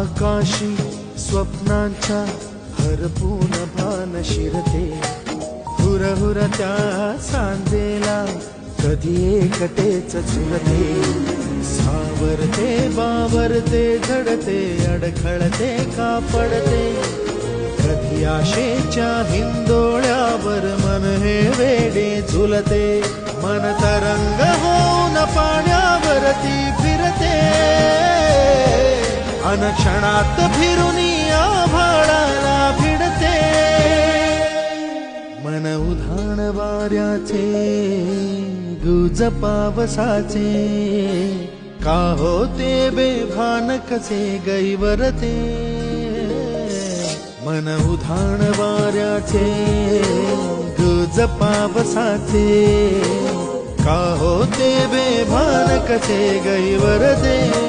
आकाशी स्वप्नांच्या हरपून भान शिरते, हुरहुर त्या सांजेला कधी एकटेच झुलते, सावरते बावरते झडते अडखळते का पडते, कधी आशेच्या हिंदोळ्यावर मन हे वेडे झुलते, मन तरंग होऊन पाण्यावरती फिरते, अनक्षणात फिरून आभाळाला भिडते, मन उधाण वाऱ्याचे गुज पावसाचे, का होते बेभान कसे गैवरते, मन उधाण वाऱ्याचे गुज पावसाचे, का होते बेभान कसे गैवरते.